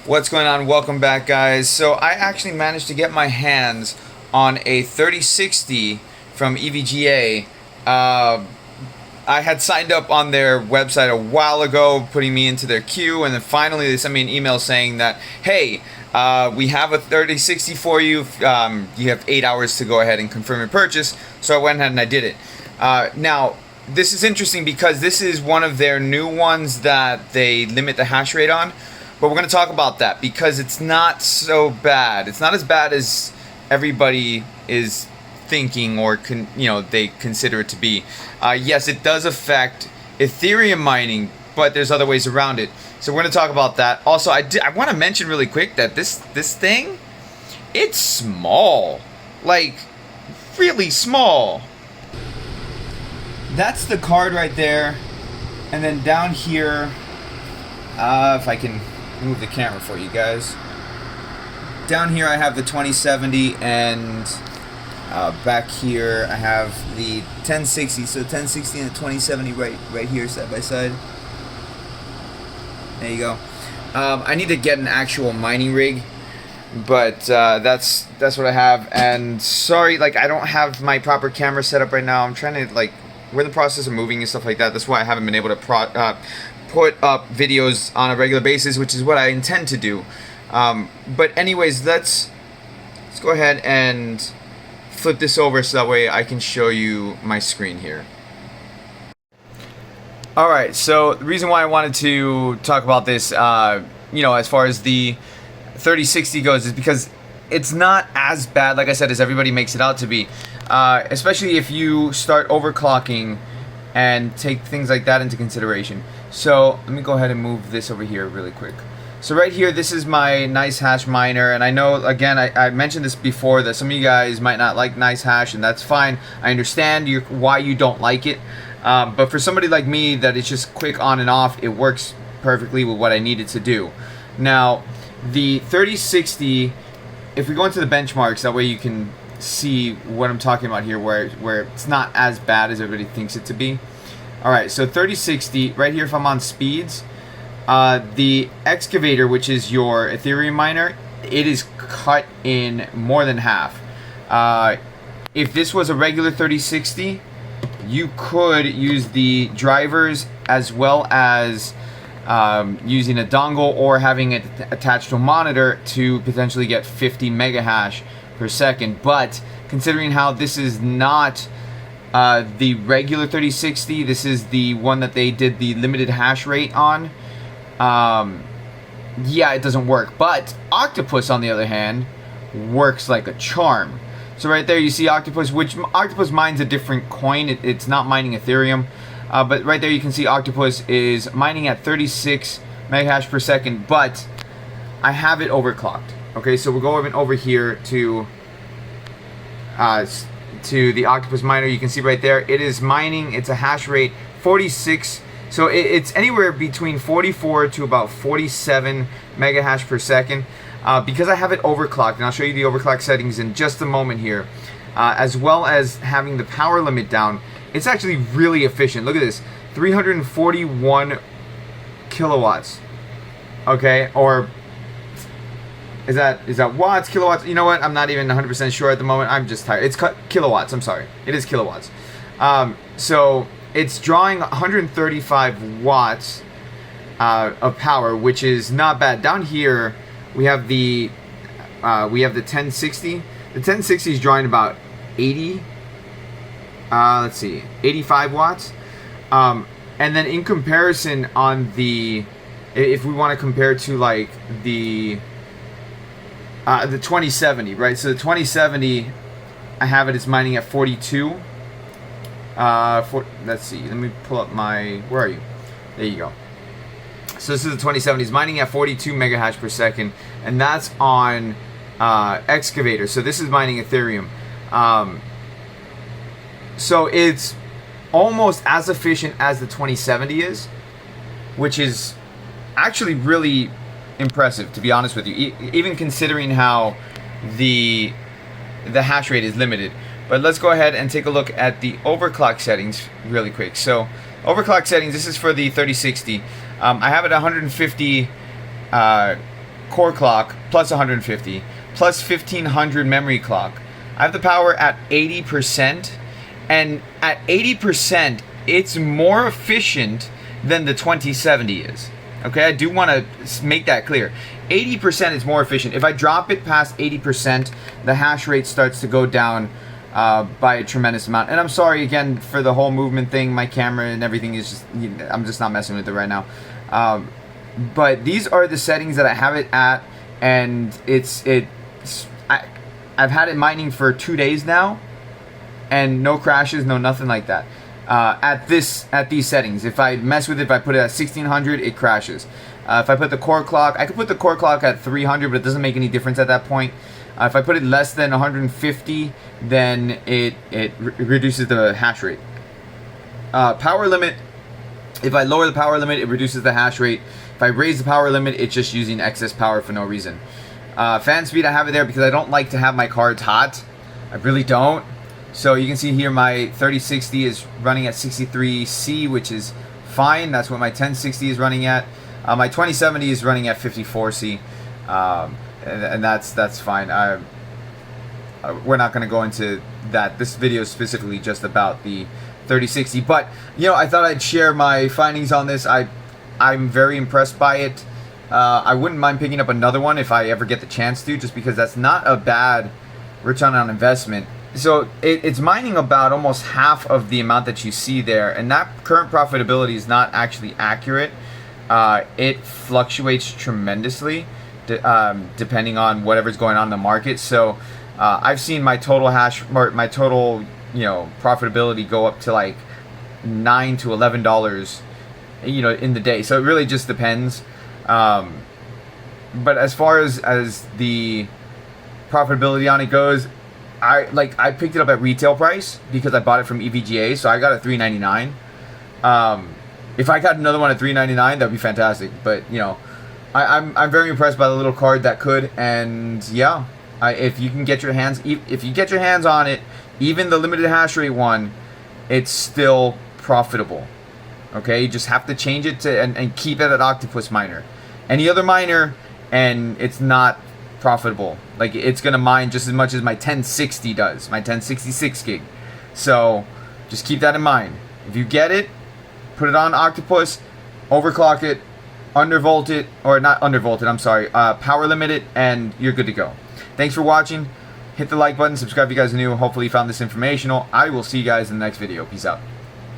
What's going on? Welcome back, guys. So I actually managed to get my hands on a 3060 from EVGA. I had signed up on their website a while ago, putting me into their queue, and then finally they sent me an email saying that, hey, we have a 3060 for you. You have 8 hours to go ahead and confirm your purchase. So I went ahead and I did it. Now, this is interesting because this is one of their new ones that they limit the hash rate on. But we're going to talk about that because it's not so bad. It's not as bad as everybody is thinking or they consider it to be. Yes, it does affect Ethereum mining, but there's other ways around it. So we're going to talk about that. Also, I want to mention really quick that this thing, it's small. Like, really small. That's the card right there. And then down here, if I can move the camera for you guys. Down here I have the 2070, and back here I have the 1060. So 1060 and the 2070 right here side by side. There you go. I need to get an actual mining rig, but that's what I have. And sorry, like, I don't have my proper camera set up right now. I'm trying to, like, we're in the process of moving and stuff like that. That's why I haven't been able to put up videos on a regular basis, which is what I intend to do. But anyways, let's go ahead and flip this over so that way I can show you my screen here. Alright, so the reason why I wanted to talk about this, as far as the 3060 goes, is because it's not as bad, like I said, as everybody makes it out to be. Especially if you start overclocking and take things like that into consideration. So let me go ahead and move this over here really quick. So right here, this is my nice hash miner, and I know, again, I mentioned this before, that some of you guys might not like nice hash, and that's fine. I understand why you don't like it, but for somebody like me that it's just quick on and off, it works perfectly with what I needed to do. Now, the 3060, if we go into the benchmarks, that way you can see what I'm talking about here, where it's not as bad as everybody thinks it to be. Alright, so 3060, right here if I'm on speeds, the excavator, which is your Ethereum miner, it is cut in more than half. If this was a regular 3060, you could use the drivers as well as using a dongle or having it attached to a monitor to potentially get 50 mega hash per second. But considering how this is not the regular 3060, this is the one that they did the limited hash rate on, yeah, it doesn't work. But Octopus, on the other hand, works like a charm. So right there you see Octopus, which Octopus mines a different coin. It's not mining Ethereum, but right there you can see Octopus is mining at 36 mega hash per second, but I have it overclocked. Okay, so we'll go over here to the Octopus miner. You can see right there, it is mining, it's a hash rate 46, so it's anywhere between 44 to about 47 mega hash per second. Because I have it overclocked, and I'll show you the overclock settings in just a moment here, as well as having the power limit down, it's actually really efficient. Look at this, 341 kilowatts. Okay, or is that watts, kilowatts? You know what? I'm not even 100% sure at the moment. I'm just tired. It's kilowatts. I'm sorry. It is kilowatts. So it's drawing 135 watts of power, which is not bad. Down here we have the 1060. The 1060 is drawing about 80. Let's see, 85 watts. And then in comparison on the, if we want to compare to like the 2070, right? So the 2070, I have it as mining at 42. Let's see. Let me pull up my. Where are you? There you go. So this is the 2070. It's mining at 42 mega hash per second, and that's on Excavator. So this is mining Ethereum. So it's almost as efficient as the 2070 is, which is actually really impressive, to be honest with you, even considering how the hash rate is limited. But let's go ahead and take a look at the overclock settings really quick. So overclock settings, this is for the 3060. I have it 150 core clock plus 150 plus 1500 memory clock. I have the power at 80%, and at 80% it's more efficient than the 2070 is. Okay, I do want to make that clear. 80% is more efficient. If I drop it past 80%, the hash rate starts to go down by a tremendous amount. And I'm sorry again for the whole movement thing. My camera and everything is just, I'm just not messing with it right now. But these are the settings that I have it at, and I've had it mining for 2 days now, and no crashes, no nothing like that. At these settings, if I mess with it, if I put it at 1600, it crashes. If I put the core clock, I could put the core clock at 300, but it doesn't make any difference at that point. If I put it less than 150, then it reduces the hash rate. Power limit, if I lower the power limit, it reduces the hash rate. If I raise the power limit, it's just using excess power for no reason. Fan speed, I have it there because I don't like to have my cards hot. I really don't. So you can see here my 3060 is running at 63C, which is fine. That's what my 1060 is running at. My 2070 is running at 54C, and that's fine. We're not going to go into that. This video is specifically just about the 3060, but you know, I thought I'd share my findings on this. I'm very impressed by it. I wouldn't mind picking up another one if I ever get the chance to, just because that's not a bad return on investment. So it's mining about almost half of the amount that you see there, and that current profitability is not actually accurate. It fluctuates tremendously depending on whatever's going on in the market. So I've seen my total profitability go up to like $9 to $11, in the day. So it really just depends. But as far as the profitability on it goes, I picked it up at retail price because I bought it from EVGA, so I got it at $3.99. If I got another one at $3.99, that'd be fantastic. But I'm very impressed by the little card that could, and yeah, if you get your hands on it, even the limited hash rate one, it's still profitable. Okay, you just have to change it to and keep it at Octopus miner. Any other miner, and it's not profitable. Like, it's gonna mine just as much as my 1060 does, my 1066 gig. So just keep that in mind. If you get it, put it on Octopus, overclock it, undervolt it, or not undervolt it, I'm sorry, power limit it, and you're good to go. Thanks for watching. Hit the like button, subscribe if you guys are new. Hopefully you found this informational. I will see you guys in the next video. Peace out.